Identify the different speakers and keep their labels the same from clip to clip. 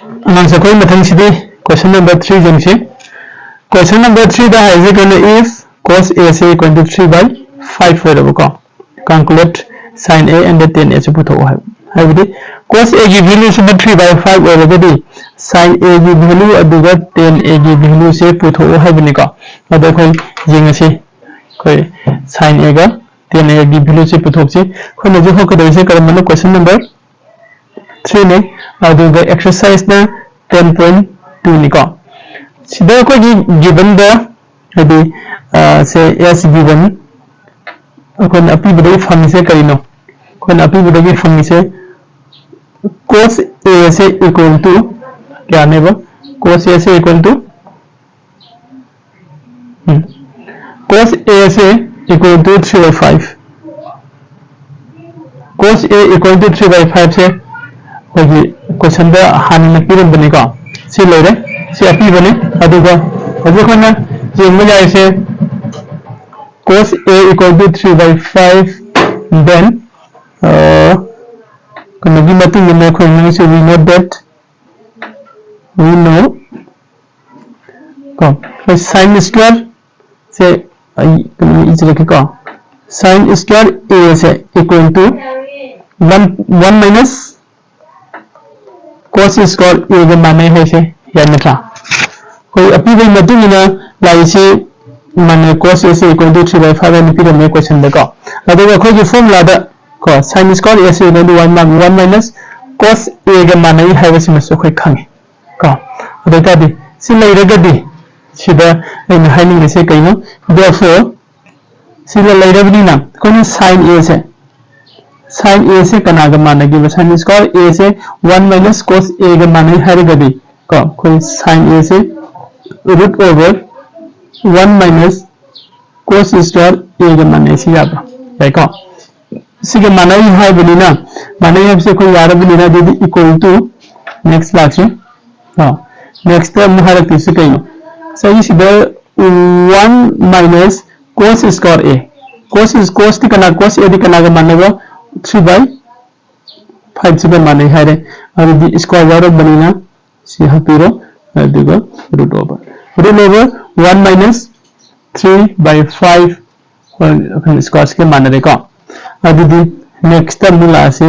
Speaker 1: Anang sa koi mathang sidi question number 3 jengsi. Question number 3 da hai je kana if cos A is equal to 3 by 5 होइरबो को calculate sin A and tan A से पुथो है बिदि cos A की value से 3 by 5 होइरबदि sin A की value अदुगा tan A की value से पुथो है बिनि को अदो खोइ जेंगसे खोइ sin A गा tan A की value से पुथोक्सि खोइ नजु हो कदो से करमनो question number 3 ने अदुगा exercise ना 10.2 नि को सिदा को given the हदि से S given अपन अपनी बड़ी फंक्शन से करीनो अपन अपनी बड़ी फंक्शन से cos A से इक्वल टू क्या आने वो cos A से इक्वल टू cos A से equal to 3/5 cos A equal to 3/5 से होगी क्वेश्चन दा हानि न पीरन बनेगा से ले रहे से अपनी बने अदुगा अदुगा ना ये मुझे ऐसे cos A equal to 3/5 then we know that sin square से sin square A से equal to 1 minus cos square A के माने है से याद रखा कोई अपनी वही मतलब ना लाई से माने cos A से equal to 3/5 है निपी रमे क्वेश्चन देखो अदुगा कोई की फॉर्मूला दा को sin square A से equal to 1 minus cos A के माने है वैसे में से कोई खंगे को अदुगा दी से लेरगदी सिदा इन हाइनिंग से कइनो therefore सिदा लेरबनी ना कोई sin A से कना के माने की sin square A से 1 minus cos A के माने है रगदी को कोई sin A से root over 1 minus cos square A के माने से याद देखो इसी के माने ही है बनीना माने यहाँ से कोई यार बनीना दे दी equal to next लास्ट हाँ next तो मुहारक तीसरे कहीं सही सीधे 1 minus cos square A cos ती कना cos A ती कना के माने वो 3/5 से माने है रे और दी स्क्वायर वाला बनीना से यहाँ पीरो देखो root over 1 minus 3/5 और स्क्वायर के माने देखो अब दी नेक्स्ट मुला से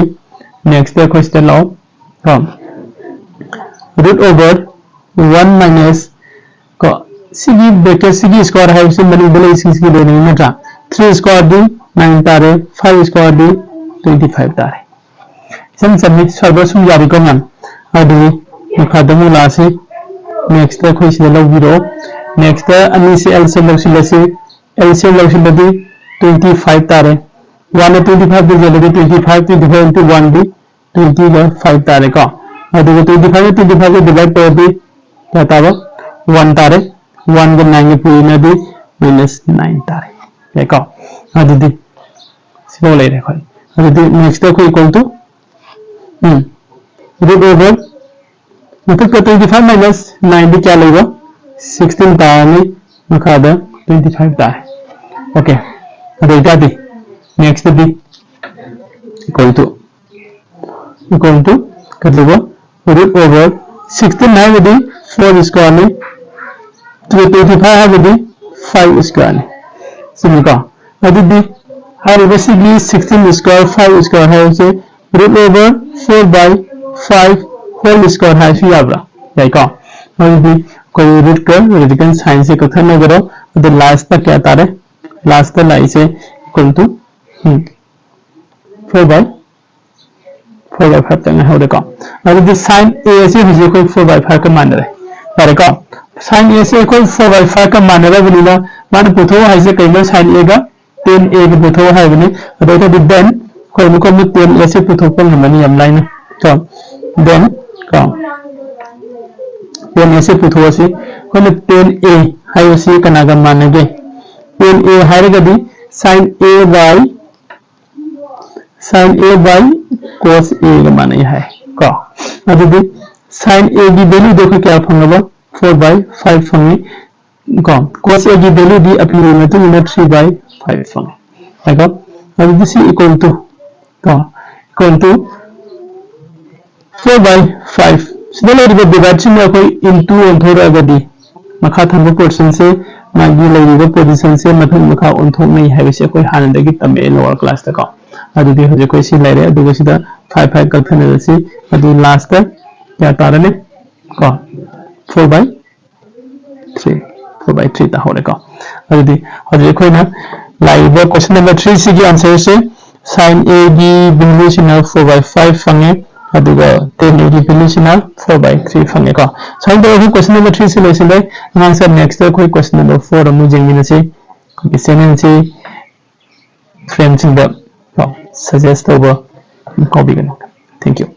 Speaker 1: नेक्स्ट क्वेश्चन लो हम root over 1 minus को सीगी ब्रैकेट सीगी स्क्वायर है उसे बनी बने इसी की लेने में था 3 स्क्वायर दी 9 तारे 5 स्क्वायर दी 25 तारे सम सबमिट सर्वर सुन यारी को हम अब खादम मुला से नेक्स्ट क्वेश्चन लो वीडियो नेक्स्ट अन्य से एल से लो 25 तारे 1 25 दी जल्दी 25 25 into 1 दी 25 तारे का और 25 को डिवाइड कर दी क्या तारे 1 तारे 1 को 9 के पूरी ना दी -9 तारे देखो हाँ दीदी स्लो ले रहे कोई दीदी नेक्स्ट को इक्वल टू रूट ओवर मतलब 25 minus 9 दी क्या लेगा 16 तारे मुखादा 25 तारे ओके अब इधर the next D equal to कर लो रूट ओवर 16 है दी 4 स्क्वायर में 25 है दी 5 स्क्वायर में सिमिका अभी दी हर बेसिकली 16 स्क्वायर 5 स्क्वायर है उसे रूट ओवर 4/5 होल स्क्वायर है फिर आबरा लाइका अभी कोई रूट कर रेडिकल साइन से कथन न करो तो लास्ट तक क्या तारे लास्ट तक लाई से इक्वल टू 4/5 तक है देखो अब ये sin A से हो कोई 4/5 का मान रहे तारे का sin A से कोई 4/5 का मान रहा बनीला मान पुथो है से कई बार sin A का 10A के पुथो है बने तो तो देन कोई मुको में 10A से पुथो पर हमनी हम लाइन तो देन का 10A से पुथो से कोई 10A है उसी कना का मानेगे 10A है गदी sin A by cos A का माने है का अब दी sin A की वैल्यू देखो क्या फंगला 4/5 फंगी का cos A की वैल्यू दी अपनी में तो 3/5 फंगे देखो अब दिस इक्वल टू 4/5 सिदा लेरिबा डिवाइड सिना कोई इनटू ओंथोरगदी मखा थंबो पोर्शन से मागी लेरिबा पोजीशन से मथन मखा ओंथोंनै हाइबसे कोई हानदगी तमे लोअर क्लास तक अदुदी होजे कोई सी लेरे अदुगा सिदा 5 5 कल्फनसी अदु लास्ट क्या तारने को 4/3 ता होरे को अदुदी होजे कोई ना लाइबा क्वेश्चन नंबर 3 सिगी आंसर से sin a गी वैल्यू सिना 4/5 फंगे अदुगा 10 a गी वैल्यू सिना 4/3 फंगे को साइन दो क्वेश्चन नंबर 3 से लेसिन दे आंसर नेक्स्ट कोई क्वेश्चन नंबर 4 अमु जेंगिन से कोई सेवन से friends in the suggest over copy करना थैंक यू